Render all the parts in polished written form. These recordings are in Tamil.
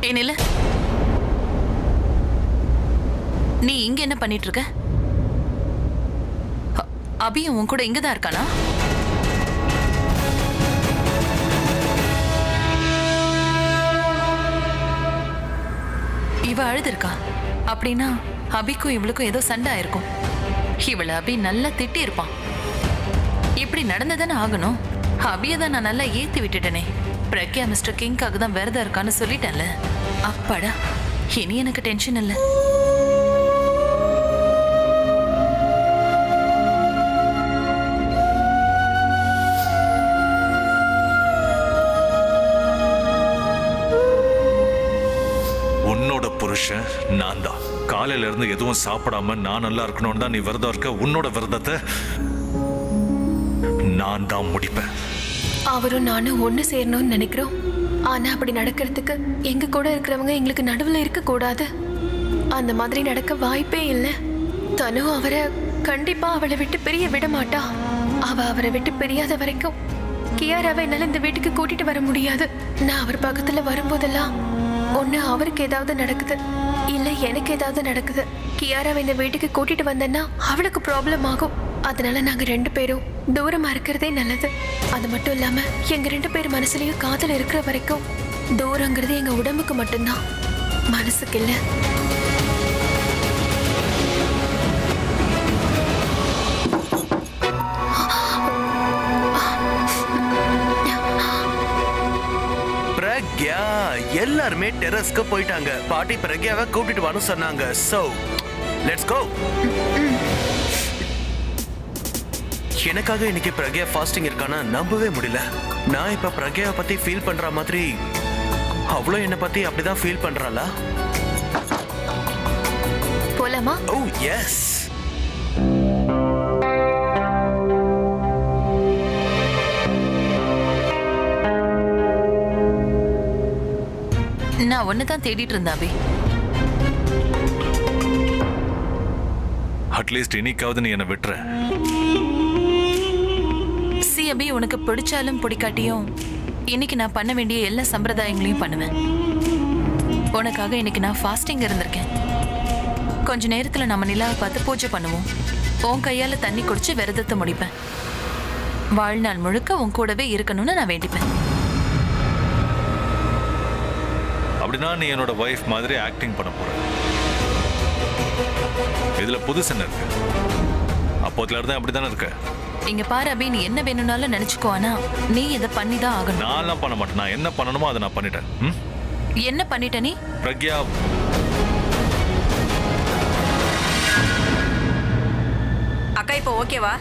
ஏனில நீ இங்க என்ன பண்ணிட்டு இருக்க? அபியும் உன் கூட இங்கதான் இருக்கானா? இவ அழுதுருக்கா அப்படின்னா அபிக்கும் இவளுக்கும் ஏதோ சண்டை ஆயிருக்கும். இவள அபி நல்லா திட்டி இருப்பான். இப்படி நடந்ததானே ஆகணும். அபியதான் நான் நல்லா ஏத்தி விட்டுட்டேனே. பிரக்யா மிஸ்டர் கிங்காக தான் விரதம் இருக்கான்னு சொல்லிட்டேன்ல. அப்பாடா, இனி எனக்கு டென்ஷன் இல்லை. உன்னோட புருஷன் நான் தான். காலையில இருந்து எதுவும் சாப்பிடாம நான் நல்லா இருக்கணும்னு தான் நீ விரதம் இருக்க. உன்னோட விரதத்தை நான் தான் முடிப்பேன். அவரும் நானும் ஒண்ணு சேரணும்னு நினைக்கிறோம். ஆனா அப்படி நடக்கிறதுக்கு எங்க கூட இருக்கிறவங்க எங்களுக்கு நடுவுல இருக்க கூடாது. அந்த மாதிரி நடக்க வாய்ப்பே இல்லை. தனு அவரை கண்டிப்பா அவளை விட்டு பிரிய விட மாட்டா. அவரை விட்டு பிரியாத வரைக்கும் கியாராவை என்னால இந்த வீட்டுக்கு கூட்டிட்டு வர முடியாது. நான் அவர் பக்கத்துல வரும்போதெல்லாம் ஒண்ணு அவருக்கு ஏதாவது நடக்குது, இல்ல எனக்கு ஏதாவது நடக்குது. கியாராவை இந்த வீட்டுக்கு கூட்டிட்டு வந்தேன்னா அவளுக்கு ப்ராப்ளம் ஆகும். அதனால நாங்க 2 பேரும் தூரமா இருக்கிறதே நல்லது. அது மட்டும் இல்லாம எங்க 2 பேர் மனசுலயும் காதல் இருக்கிற வரைக்கும் தூரங்கிறது எங்க உடம்புக்கு மட்டும்தான், மனசுக்கு இல்ல. பிரக்யா எல்லாருமே டெரஸ்க்கு போயிட்டாங்க. பாட்டி பிரக்யாவை கூட்டிட்டு வான்னு சொன்னாங்க. So let's go. எனக்காக இன்னைக்கு பிரக்யா ஃபாஸ்டிங் இருக்கானா நம்பவே முடியல. நான் இப்ப பிரக்யாவை பத்தி ஃபீல் பண்ற மாதிரி அவ்வளோ என்னை பத்தி அப்படிதான் ஃபீல் பண்றாளா? போலாமா? ஓ எஸ். நான் ஒன்னுதான் தேடிட்டு இருந்தா அபி. அட்லீஸ்ட் இன்னைக்காவது நீ என்னை விட்டுற. சி அபி, உனக்கு பிடிச்சாலும் பிடிக்காட்டியும் இன்னைக்கு நான் பண்ண வேண்டிய எல்லா சம்பிரதாயங்களையும் பண்ணுவேன். உனக்காக இன்னைக்கு நான் ஃபாஸ்டிங் இருந்திருக்கேன். கொஞ்ச நேரத்துல நம்ம நிலாவை பார்த்து பூஜை பண்ணுவோம். உன் கையால தண்ணி குடிச்சு விரதத்தை முடிப்பேன். வாழ்நாள் முழுக்க உன் கூடவே இருக்கணும்னு நான் வேண்டிப்பேன். அப்படின்னா நீ என்னோட வைஃப் மாதிரி ஆக்டிங் பண்ண போற. இதுல புதுசு என்ன இருக்கு? அப்போதுல இருந்து அப்படித்தானே இருக்க. இங்க பாரு அபி, நீ என்ன வேணும்னாலும் நினைச்சுக்கோ. ஆனா நீ இதை பண்ணிதான் ஆகணும். நான் பண்ண மாட்டேன். நான் என்ன பண்ணணுமோ அதை நான் பண்ணிட்டேன். என்ன பண்ணிட்ட நீ? பிரக்யா, அக்கா இப்ப ஓகேவா?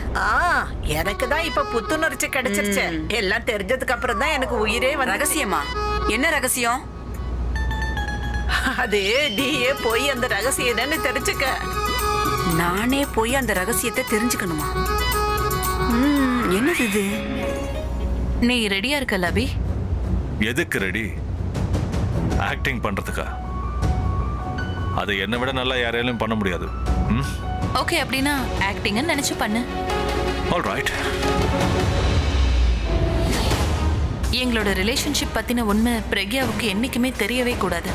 எனக்கு தான் இப்ப புத்துணர்ச்சி கிடைச்சிருச்சு. எல்லாம் தெரிஞ்சதுக்கு அப்புறம் தான் எனக்கு உயிரே வந்து. ரகசியமா? என்ன ரகசியம்? அது நீயே போய் அந்த ரகசியம் என்னன்னு தெரிஞ்சுக்க. நானே போய் அந்த ரகசியத்தை தெரிஞ்சுக்கணுமா? என்னது இது? நீ ரெடியா இருக்கல அபி? எதுக்கு ரெடி? ஆக்டிங் பண்றதுக்கா? அதை என்னை விட நல்லா யாரையாலும் பண்ண முடியாது. ஓகே, அப்படின்னா ஆக்டிங்னு நினைச்சு பண்ணு. ஆல்ரைட். எங்களோட ரிலேஷன்ஷிப் பத்தின உண்மை பிரக்யாவுக்கு என்னைக்குமே தெரியவே கூடாது.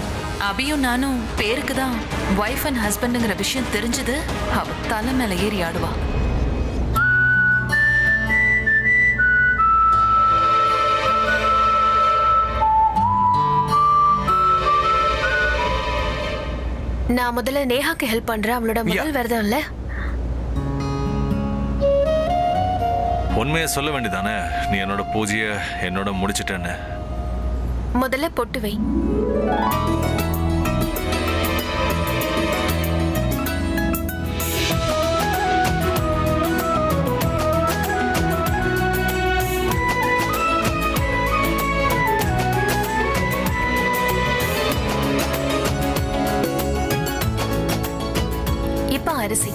அபியும் நானும் பேருக்கு தான் வைஃப் அண்ட் ஹஸ்பண்டுங்கிற விஷயம் தெரிஞ்சது அவ தலை மேல ஏறி ஆடுவா. நான் முதல்ல நேஹாக்கு ஹெல்ப் பண்றேன். அவளோட முதல் விரதம் இல்ல. உண்மையை சொல்ல வேண்டியதானே? நீ என்னோட பூஜைய என்னோட முடிச்சிட்டேன்னு. முதல்ல பொட்டு வை. இப்ப அரிசி.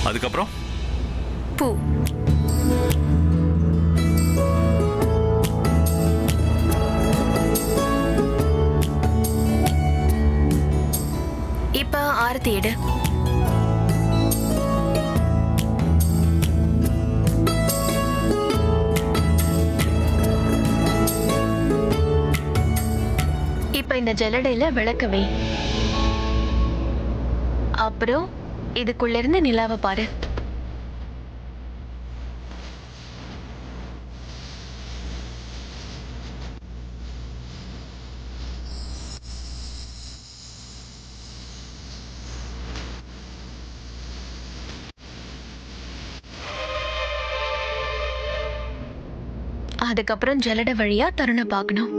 அதுக்கப்புறம் பூ. இப்ப ஆரத்தி எடு. இப்ப இந்த ஜல்லடையில விளக்க வை. அப்புறம் இதுக்குள்ள இருந்து நிலாவை பாரு. அதுக்கப்புறம் ஜல்லடை வழியா தருணை பார்க்கணும்.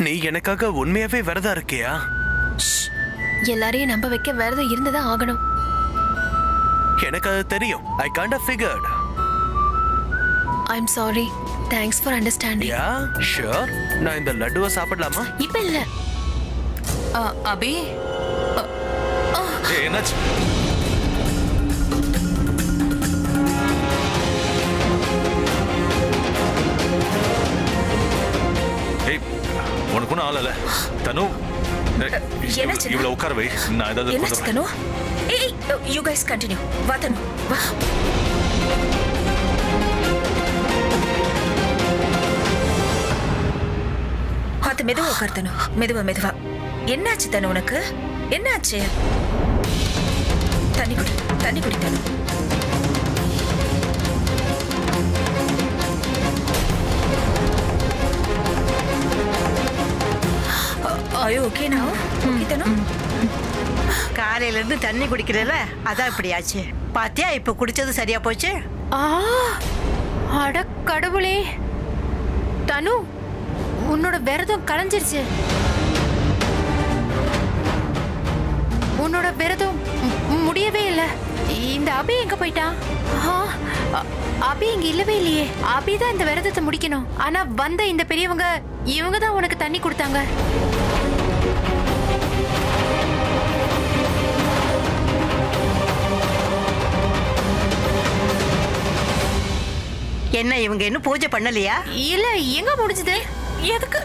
நீ எனக்காக உண்மையாவே விரதம் இருக்கியா? எல்லாரையும் நம்ப வைக்க விரதம் இருந்துதான் ஆகணும். எனக்கு அது தெரியும். I can't have figured. I'm sorry. Thanks for understanding. Yeah sure. நான் இந்த லட்டுவை சாப்பிடலாமா? இப்ப இல்ல. அபி என்னாச்சு? உனக்கு ஒன்றும் ஆளல தனு. இவ்வளவு உட்கார வை. நான் ஏதாவது தனு. ஏய் யூ கைஸ் கண்டினியூ. வா தனு வா. அது மெதுவா உட்கார் தனு. மெதுவா மெதுவா. என்னாச்சு தனு உனக்கு? என்னாச்சு? தண்ணி குடி. தண்ணி குடி தனு. ஐயோ ஓகே now? Okay தனு? காலையில இருந்து தண்ணி குடிக்கிறல அதான் இப்படி ஆச்சு. பாத்தியா இப்ப குடிச்சது சரியா போச்சு. அட கடவுளே, தனு உன்னோட விரதம் கலைஞ்சிருச்சு. உன்னோட விரதம் முடியவே இல்லை. இந்த அபி எங்க போயிட்டான்? அபி இங்க இல்லவே இல்லையே. அபி தான் இந்த விரதத்தை முடிக்கணும். ஆனா வந்த இந்த பெரியவங்க இவங்க தான் உனக்கு தண்ணி கொடுத்தாங்க. என்ன இவங்க இன்னும் பூஜை பண்ணலையா? இல்ல எங்க முடிஞ்சது? எதுக்கு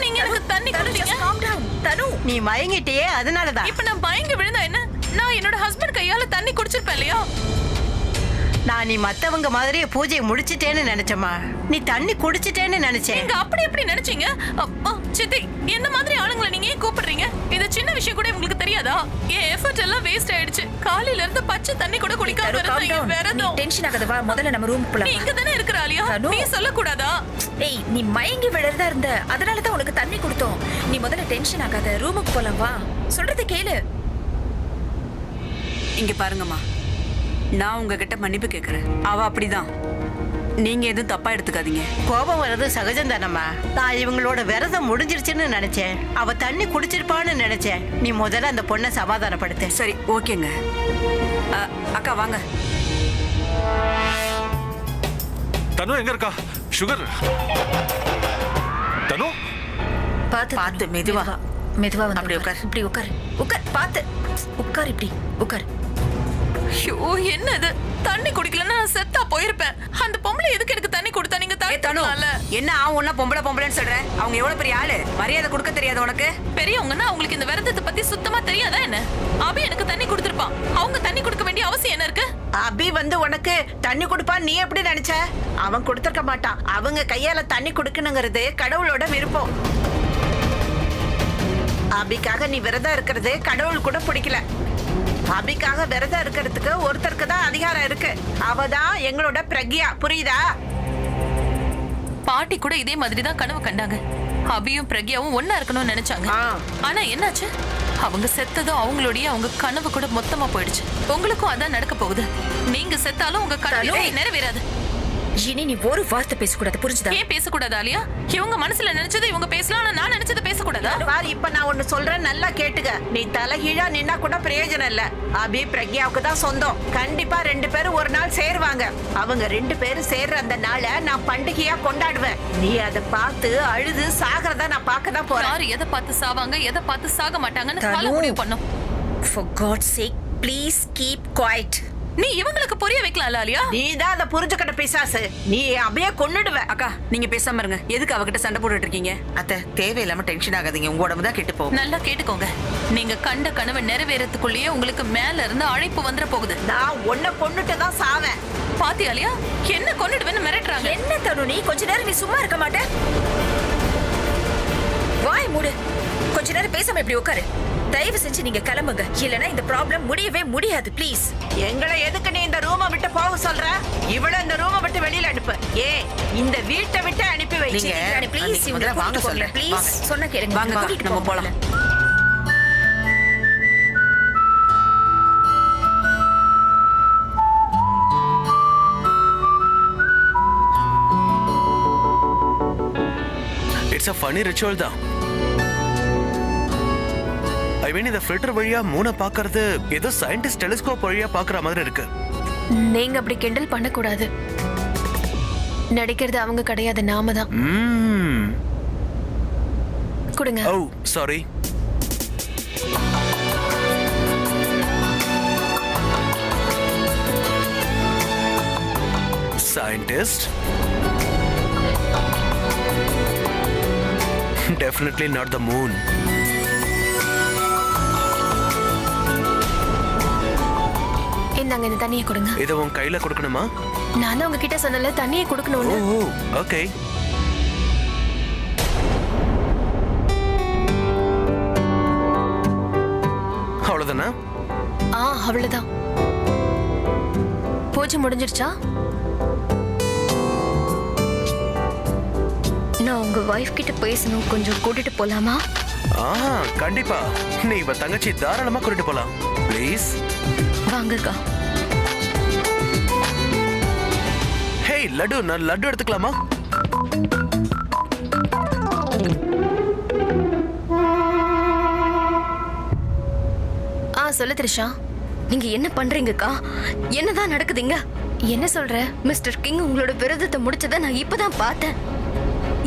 நீங்க எனக்கு தண்ணி கொடுத்தீங்க? காம் டவுன் தனு. நீ மயங்கிட்டியே அதனாலதான். இப்ப நான் பயங்கி விழுந்தா என்ன? நான் என்னோட ஹஸ்பண்ட் கையால தண்ணி குடிச்சிருப்பேன் இல்லையா? நான் நீ மத்தவங்க மாதிரி பூஜையை முடிச்சிட்டேன்னு நினைச்சமா. நீ தண்ணி குடிச்சிட்டேன்னு நினைச்சேன். நீங்க அப்படி எப்படி நினைச்சீங்க? சித்தி, என்ன மாதிரி ஆளுங்களை நீங்க ஏன் கூப்பிடுறீங்க? இது சின்ன விஷயம் கூட உங்களுக்கு தெரியாதா? என் எஃபர்ட் எல்லாம் வேஸ்ட் ஆயிடுச்சு. காலையில இருந்து பச்சை தண்ணி கூட குடிக்காம இருந்தேன். விரதம். டென்ஷன் ஆகாத. வா முதல்ல நம்ம ரூமுக்கு போலாம். நீ இங்க தானே இருக்கற ஆலியா? நீ சொல்ல கூடாதா? ஏய் நீ மயங்கி விழறதா இருந்த. அதனால தான் உனக்கு தண்ணி கொடுத்தோம். நீ முதல்ல டென்ஷன் ஆகாத. ரூமுக்கு போலாம் வா. சொல்றத கேளு. இங்க பாருங்கம்மா, நான் உங்ககிட்ட மன்னிப்பு கேட்கறேன். அவ அப்படிதான். நீங்க எதுவும் தப்பா எடுத்துக்காதீங்க. கோபம் வர்றது சகஜம் தானம்மா. நான் இவங்களோட விரதம் முடிஞ்சிருச்சுன்னு நினைச்சேன். அவ தண்ணி குடிச்சிருப்பான்னு நினைச்சேன். நீ முதல்ல அந்த பொண்ணை சமாதானப்படுத்த. சரி ஓகேங்க. அக்கா வாங்க. தனு எங்க இருக்கா? சுகர் தனு. பாத்து மெதுவா மெதுவா வந்து அப்படி உட்கார். இப்படி உட்கார். உட்கார் பாத்து. உட்கார் இப்படி உட்கார். ஐயோ என்னது? தண்ணி குடிக்கலன்னா நான் செத்தா போயிருப்பேன். அந்த பொம்பளை எதுக்கு எனக்கு தண்ணி கொடுத்தா? நீங்க தரல. என்ன ஒன்னா பொம்பளைன்னு சொல்ற? அவங்க எவ்வளவு பெரிய ஆளு? மரியாதை கொடுக்க தெரியாது உனக்கு? பெரியவங்கன்னா அவங்களுக்கு இந்த விரதத்தை பத்தி சுத்தமா தெரியாதா என்ன? அபி எனக்கு தண்ணி கொடுத்திருப்பான். அவங்க தண்ணி கொடுக்க வேண்டிய அவசியம் என்ன இருக்கு? அபி வந்து உனக்கு தண்ணி கொடுப்பான் நீ எப்படி நினைச்ச? அவன் கொடுத்திருக்க மாட்டான். அவங்க கையால தண்ணி கொடுக்கணுங்கிறது கடவுளோட விருப்பம். அபிக்காக நீ விரதம் இருக்கிறது கடவுள் கூட பிடிக்கல. அபிக்காக விரதம் இருக்கிறதுக்கு ஒருத்தருக்கு தான் அதிகாரம் இருக்கு. அவதான் எங்களோட பிரக்யா. புரியுதா? பாட்டி கூட இதே மாதிரி தான் கனவு கண்டாங்க. அபியும் பிரக்யாவும் ஒன்னா இருக்கணும்னு நினைச்சாங்க. ஆனா என்னாச்சு? அவங்க செத்ததும் அவங்களுடைய அவங்க கனவு கூட மொத்தமா போயிடுச்சு. உங்களுக்கும் அதான் நடக்க போகுது. நீங்க செத்தாலும் உங்க கனவு நிறைவேறாது. இனி நீ ஒரு வார்த்தை பேசக்கூடாது, புரிஞ்சுதா? ஏன் பேசக்கூடாது ஆலியா? இவங்க மனசுல நினைச்சதை இவங்க பேசலாம், ஆனா நான் நினைச்சதை பேசக்கூடாதா? பாரு, இப்ப நான் ஒண்ணு சொல்றேன், நல்லா கேட்டுக்க. நீ தலைகீழா நின்னா கூட பிரயோஜனம் இல்ல. அபி பிரக்யாவுக்கு தான் சொந்தம். கண்டிப்பா 2 பேரும் ஒரு நாள் சேருவாங்க. அவங்க 2 பேரும் சேர்ற அந்த நாளை நான் பண்டிகையா கொண்டாடுவேன். நீ அதை பார்த்து அழுது சாகிறதா நான் பார்க்க தான் போறேன். யாரு எதை பார்த்து சாவாங்க, எதை பார்த்து சாக மாட்டாங்கன்னு தனு. கால முடிவு பண்ணும். For God's sake, please keep quiet. நீ இவங்களுக்கு புரிய வைக்கலாம் ஆலியா. நீ தான் அதை புரிஞ்சுக்கிட்ட பிசாசு. நீ அப்படியே கொன்னுடுவ. அக்கா நீங்க பேசாம இருங்க. எதுக்கு அவகிட்ட சண்டை போட்டுட்டு இருக்கீங்க? அத்தை தேவையில்லாம டென்ஷன் ஆகாதீங்க, உங்க உடம்பு தான் கெட்டு போகும். நல்லா கேட்டுக்கோங்க. நீங்க கண்ட கனவை நிறைவேறதுக்குள்ளேயே உங்களுக்கு மேல இருந்து அழைப்பு வந்துட போகுது. நான் உன்னை கொன்னுட்டு தான் சாவேன். பாத்தி ஆலியா, என்ன கொன்னுடுவேன்னு மிரட்டுறாங்க. என்ன தனு, நீ கொஞ்ச நேரம் நீ சும்மா இருக்க மாட்ட? வாய் மூடு. கொஞ்ச நேரம் பேசாம இப்படி உட்காரு. தயவு செஞ்சு நீங்க கிளம்புங்க, இல்லனா இந்த ப்ராப்ளம் முடியவே முடியாது. ப்ளீஸ். எங்களை எதுக்கு நீ இந்த ரூமை விட்டு போக சொல்ற? இவள இந்த ரூமை விட்டு வெளியில அனுப்பு. இந்த வீட்டை விட்டு அனுப்பி வை. நீங்க ப்ளீஸ் முதல்ல வாங்க சொல்றேன். ப்ளீஸ் சொன்ன கேளுங்க. வாங்க அக்கா, கூட்டிட்டு நம்ம போங்க. போலாம். இட்ஸ் a funny ritual தான். ஐ மீன் இந்த ஃபில்டர் வழியா மூணை பார்க்கிறது ஏதோ சயின்டிஸ்ட் டெலிஸ்கோப் வழியா பார்க்குற மாதிரி இருக்கு. நீங்க அப்படி கிண்டல் பண்ணக்கூடாது. நடிக்கிறது அவங்க கிடையாது, நாம தான். கொடுங்க. ஓ sorry. Scientist? Definitely not the moon. இந்தாங்க, இந்த தண்ணியை கொடுங்க. இதை உன் கையில கொடுக்கணுமா? நான் தான் உங்ககிட்ட சொன்னல தண்ணியை கொடுக்கணும்னு. ஓ ஓகே. அவ்வளவுதானா? அவ்வளவுதான். பூஜை முடிஞ்சிருச்சா? நான் உங்க வைஃப் கிட்ட பேசணும், கொஞ்சம் கூட்டிட்டு போலாமா? கண்டிப்பா. நீ இவ தங்கச்சி தாராளமா கூட்டிட்டு போலாம். ப்ளீஸ் வாங்கக்கா. ஹே லட்டு, நான் லட்டு எடுத்துக்கலாமா? சொல்லு த்ரிஷா. நீங்க என்ன பண்றீங்கக்கா? என்னதான் நடக்குதுங்க? என்ன சொல்ற? மிஸ்டர் கிங் உங்களோட விரதத்தை முடிச்சதை நான் இப்பதான் பார்த்தேன்.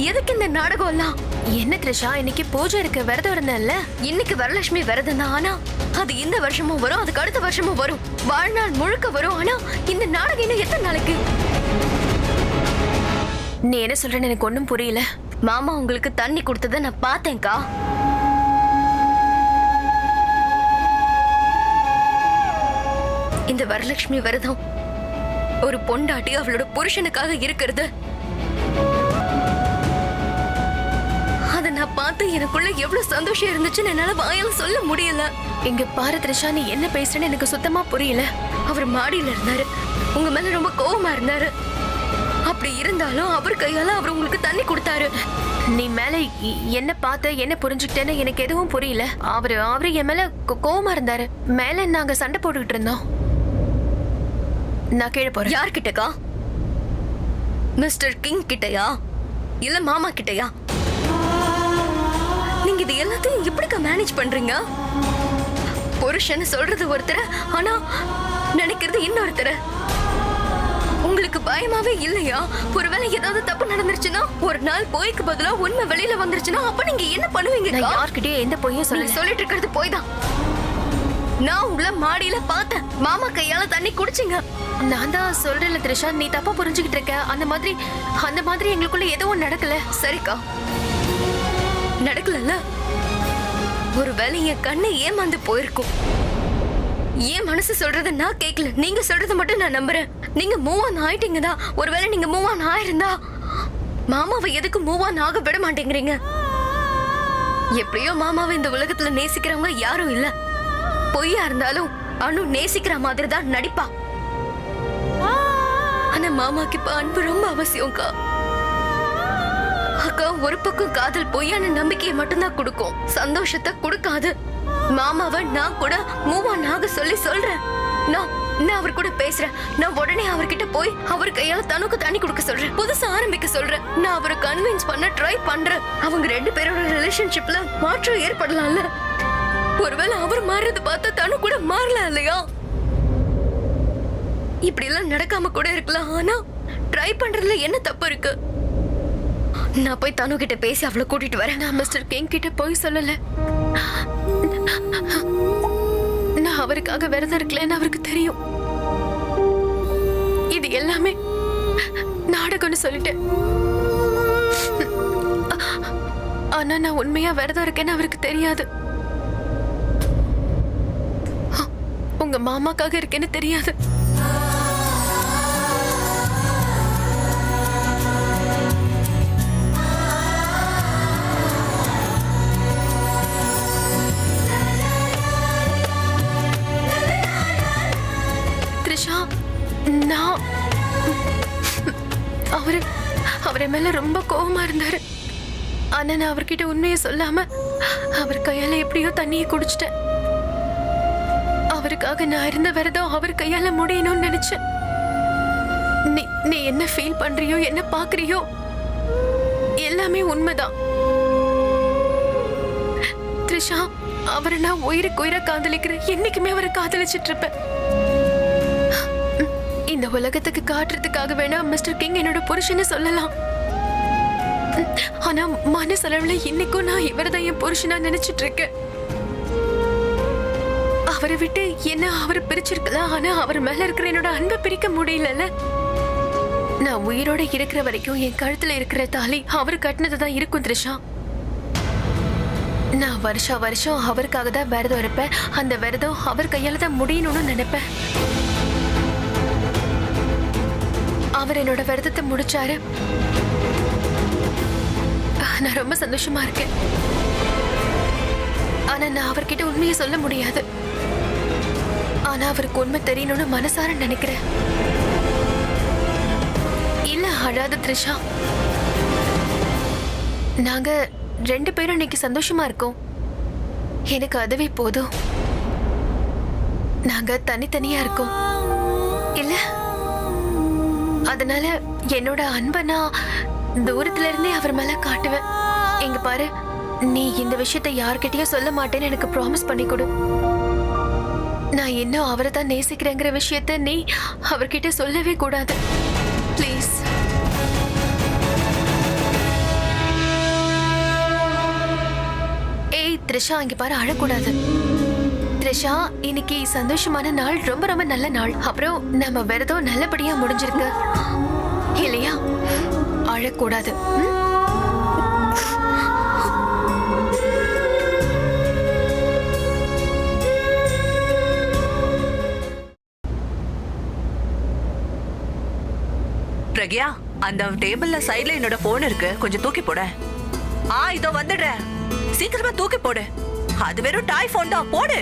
எதுக்கு இந்த நாடகம் எல்லாம்? என்ன த்ரிஷா, இன்னைக்கு பூஜை இருக்கு, விரதம் இருந்தேன்ல. இன்னைக்கு வரலட்சுமி விரதம் தான், ஆனா அது இந்த வருஷமும் வரும், அதுக்கு அடுத்த வருஷமும் வரும், வாழ்நாள் முழுக்க வரும். ஆனா இந்த நாடகம் இன்னும் எத்தனை நாளைக்கு? நீ என்ன சொல்றேன்னு எனக்கு ஒண்ணும் புரியல. மாமா உங்களுக்கு தண்ணி கொடுத்ததை நான் பார்த்தேன்க்கா. இந்த வரலட்சுமி விரதம் ஒரு பொண்டாட்டி அவளோட புருஷனுக்காக இருக்கிறது. அத நான் பார்த்து எனக்குள்ள எவ்வளவு சந்தோஷம் இருந்துச்சுன்னு என்னால வாயால சொல்ல முடியல. இங்க பாரு த்ரிஷா, நீ என்ன பேசுறேன்னு எனக்கு சுத்தமா புரியல. அவர் மாடியில இருந்தாரு, உங்க மேல ரொம்ப கோவமா இருந்தாரு. அப்படி இருந்தாலும் அவர் கையால அவர் உங்களுக்கு தண்ணி கொடுத்தாரு. நீ மேல என்ன பார்த்த, என்ன புரிஞ்சுக்கிட்டேன்னு எனக்கு எதுவும் புரியல. அவரு என் மேல கோவமா இருந்தாரு. மேல நாங்க சண்டை போட்டுக்கிட்டு இருந்தோம். நான் கீழே போறேன். யார்கிட்டக்கா? மிஸ்டர் கிங் கிட்டயா இல்ல மாமா கிட்டயா? நீங்க இது எல்லாத்தையும் எப்படிக்கா மேனேஜ் பண்றீங்க? புருஷன் சொல்றது ஒருத்தர், ஆனா நினைக்கிறது இன்னொருத்தர். உங்களுக்கு பயமாவே இல்லையா? ஒருவேளை ஏதாவது தப்பு நடந்துருச்சுன்னா, ஒரு நாள் போய்க்கு பதிலா உண்மை வெளியில வந்துருச்சுன்னா, அப்ப நீங்க என்ன பண்ணுவீங்க? நான் யார்கிட்டயும் எந்த பொய்யும் சொல்லிட்டு இருக்கிறது போய் தான். நான் உங்களை மாடியில பார்த்தேன், மாமா கையால தண்ணி குடிச்சிங்க. நான் தான் சொல்றேன்ல த்ரிஷா, நீ தப்பா புரிஞ்சுக்கிட்டு இருக்க. அந்த மாதிரி எங்களுக்குள்ள எதுவும் நடக்கல. சரிக்கா, நடக்கல. ஒருவேளை என் கண்ணு ஏமாந்து போயிருக்கும். என் மனசு சொல்றத நான் கேட்கல, நீங்க சொல்றத மட்டும் நான் நம்புறேன். நீங்க மூவ் ஆன் ஆயிட்டீங்க தான். ஒருவேளை நீங்க மூவ் ஆன் ஆயிருந்தா மாமாவை எதுக்கு மூவ் ஆன் ஆக விட மாட்டேங்கிறீங்க? எப்படியோ மாமாவை இந்த உலகத்துல நேசிக்கிறவங்க யாரும் இல்ல. பொய்யா இருந்தாலும் அனு நேசிக்கிற மாதிரி தான் நடிப்பா. ஆனா மாமாக்கு இப்ப அன்பு ரொம்ப அவசியம்க்கா. அக்கா, ஒரு பக்கம் காதல் பொய்யான நம்பிக்கையை மட்டும்தான் கொடுக்கும், சந்தோஷத்தை கொடுக்காது. மாமாவை நான் கூட மூவ் ஆன் ஆக சொல்றேன். நான் அவர் கூட பேசுறேன். நான் உடனே அவர்கிட்ட போய் அவர் கையால தனுக்கு தண்ணி கொடுக்க சொல்றேன். புதுசா ஆரம்பிக்க சொல்றேன். நான் அவரை கன்வின்ஸ் பண்ண ட்ரை பண்றேன். அவங்க 2 பேரோட ரிலேஷன்ஷிப்ல மாற்றம் ஏற்படலாம்ல. ஒருவேளை அவர் மாறுறது பார்த்தா தனு கூட மாறலாம் இல்லையா? இப்படி எல்லாம் நடக்காம கூட இருக்கலாம். ஆனா ட்ரை பண்றதுல என்ன தப்பு இருக்கு? நான் போய் தனு கிட்ட பேசி அவளை கூட்டிட்டு வரேன். நான் மிஸ்டர் கிங் கிட்ட போய் சொல்லல. நான் அவருக்காக விரதம் இருக்கலன்னு அவருக்கு தெரியும். இது எல்லாமே நாடகம்னு சொல்லிட்டேன். ஆனா நான் உண்மையா விரதம் இருக்கேன்னு அவருக்கு தெரியாது. உங்க மாமாக்காக இருக்கேன்னு தெரியாது. நான் அவரை மேல ரொம்ப கோவமா இருந்தாரு. ஆனா நான் அவர்கிட்ட உண்மையை சொல்லாம அவர் கையால எப்படியோ தண்ணியை குடிச்சிட்டேன். அவருக்காக நான் இருந்த விரதம் அவர் கையால முடியணும்னு நினைச்சேன். நீ என்ன ஃபீல் பண்றியோ, என்ன பாக்குறியோ எல்லாமே உண்மைதான். த்ரிஷா, அவரை நான் உயிருக்கு உயிரா காதலிக்கிறேன். என்னைக்குமே அவரை காதலிச்சிட்டு இருப்பேன். இந்த உலகத்துக்கு காட்டுறதுக்காக வேணா மிஸ்டர் கிங் என்னோட புருஷனை சொல்லலாம். ஆனா மனசளவுல இன்னைக்கும் நான் இவர்தான் என் புருஷனா நினைச்சிட்டு இருக்கேன். அவரை விட்டு என்ன அவரை பிரிச்சிருக்கலாம். ஆனா அவர் மேல இருக்கிற என்னோட அன்பை பிரிக்க முடியல. நான் உயிரோட இருக்கிற வரைக்கும் என் கழுத்துல இருக்கிற தாலி அவர் கட்டினதுதான் இருக்கும் த்ரிஷா. நான் வருஷம் அவருக்காக தான் விரதம் இருப்பேன். அந்த விரதம் அவர் கையால தான் முடியணும்னு நினைப்பேன். அவர் என்னோட விரதத்தை முடிச்சாரு. நான் ரொம்ப சந்தோஷமா இருக்கேன். ஆனா நான் அவர்கிட்ட உண்மையை சொல்ல முடியாது. ஆனா அவருக்கு உண்மை தெரியணும்னு மனசார நினைக்கிறேன். இல்ல அழாத த்ரிஷா, நாங்க 2 பேரும் இன்னைக்கு சந்தோஷமா இருக்கோம். எனக்கு அதுவே போதும். நாங்க தனித்தனியா இருக்கோம் இல்ல. அதனால என்னோட அன்பை நான் தூரத்துல இருந்தே அவர் மேல காட்டுவேன். எங்க பாரு, நீ இந்த விஷயத்தை யார்கிட்டயும் சொல்ல மாட்டேன்னு எனக்கு ப்ராமிஸ் பண்ணி கொடு. நான் இன்னும் அவரை தான் நேசிக்கிறேங்கிற விஷயத்த நீ அவர்கிட்ட சொல்லவே கூடாது. ப்ளீஸ். ஏய் த்ரிஷா, இங்க பாரு, அழக்கூடாது. த்ரிஷா, இன்னைக்கு சந்தோஷமான நாள், ரொம்ப ரொம்ப நல்ல நாள். அப்புறம் நம்ம விரதம் நல்லபடியா முடிஞ்சிருக்கு இல்லையா? அழக்கூடாது. பிரக்யா, அந்த டேபிள்ல சைடுல என்னோட போன் இருக்கு, கொஞ்சம் தூக்கி போட. இதோ வந்துடுறேன். சீக்கிரமா தூக்கி போடு. அது வெறும் டாய் போன் தான், போடு.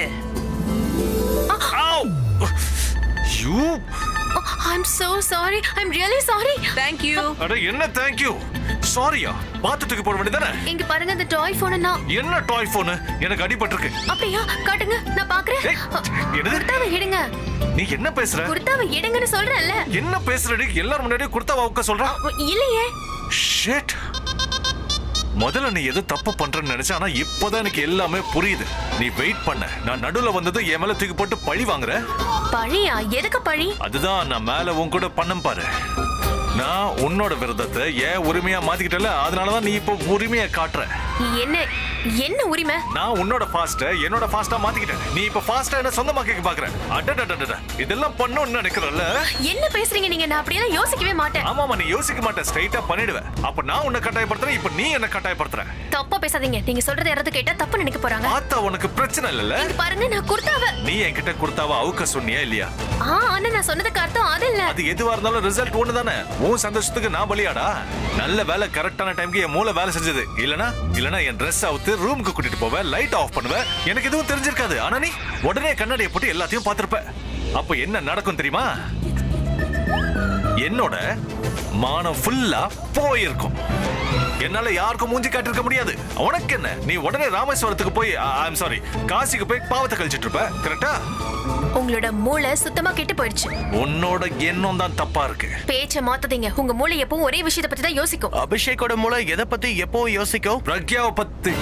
You? I'm so sorry. I'm really sorry. Thank you. அட என்ன thank you? சாரியா? பாத்துட்டு போட வேண்டியதானே? இங்க பாருங்க, இந்த டாய் போன். என்ன டாய் போன்? எனக்கு அடிபட்டிருக்கு. அப்படியா? காட்டுங்க, நான் பாக்குறேன். என்னது? குர்தாவை எடுங்க. நீ என்ன பேசுற? குர்தாவை எடுங்கன்னு சொல்றேன்ல. என்ன பேசுறடி? எல்லாரும் முன்னாடி குர்தாவை உட்க சொல்ற? இல்லையே. ஷிட். முதல்ல நீ எது தப்பு பண்றன்னு நினைச்ச, ஆனா இப்பதான் எனக்கு எல்லாமே புரியுது. நீ வெயிட் பண்ண. நான் நடுவுல வந்தது என் மேல தூக்கி போட்டு பழி வாங்குற. பழியா? எதுக்கு பழி? அதுதான் நான் மேல உன் கூட பண்ணம் பாரு. நான் உன்னோட விரதத்தை ஏன் உரிமையா மாத்திக்கிட்டல, அதனாலதான் நீ இப்போ உரிமையா காட்டுற. என்ன என்ன உரிமை? நான் உன்னோட ஃபாஸ்ட என்னோட ஃபாஸ்டா மாத்திக்கிட்டேன். நீ இப்ப ஃபாஸ்டா என்ன சொந்தமாக்க பாக்குற. அடடடடட, இதெல்லாம் பண்ணணும்னு நினைக்கிறல்ல? என்ன பேசுறீங்க நீங்க? நான் அப்படியெல்லாம் யோசிக்கவே மாட்டேன். ஆமாமா, நீ யோசிக்க மாட்டேன், ஸ்ட்ரைட்டா பண்ணிடுவேன். அப்ப நான் உன்னை கட்டாயப்படுத்துறேன், இப்ப நீ என்ன கட்டாயப்படுத்துற. தப்பா பேசாதீங்க. நீங்க சொல்றது யாராவது கேட்டா தப்பு நினைக்க போறாங்க. பார்த்தா உனக்கு பிரச்சனை இல்லல்ல? இங்க பாருங்க, நான் குர்தாவை நீ என்கிட்ட குர்தாவை அவுக்க சொன்னியா இல்லையா? ஆனா நான் சொன்னதுக்கு அர்த்தம் அது இல்ல. அது எதுவா இருந்தாலும் ரிசல்ட் ஒண்ணு தானே. உன் சந்தோஷத்துக்கு நான் பலியாடா? நல்ல வேலை, கரெக்டான டைம்க்கு என் மூளை வேலை செஞ்சது. இல்லனா என் ட்ரெஸ் அவுத்து ரூமுக்கு கூட்டிட்டு போவேன், லைட் ஆஃப் பண்ணுவேன், எனக்கு எதுவும் தெரிஞ்சிருக்காது. ஆனா நீ உடனே கண்ணாடியை போட்டு எல்லாத்தையும் பார்த்திருப்ப. அப்ப என்ன நடக்கும் தெரியுமா? என்னோட மானம் ஃபுல்லா போயிருக்கும். என்னால யாருக்கும் மூஞ்சி காட்டிருக்க முடியாது. உனக்கு என்ன, நீ உடனே ராமேஸ்வரத்துக்கு போய் ஐம் சாரி காசிக்கு போய் பாவத்தை கழிச்சிட்டு இருப்ப. கரெக்டா? உங்களோட மூளை சுத்தமா கெட்டு போயிடுச்சு. உன்னோட எண்ணம் தான் தப்பா இருக்கு. பேச்ச மாத்தாதீங்க. உங்க மூளை எப்பவும் ஒரே விஷயத்தை பத்தி தான் யோசிக்கும். அபிஷேக்கோட மூளை எதை பத்தி எப்போ யோசிக்கும்? பிரக்யாவை பத்தி.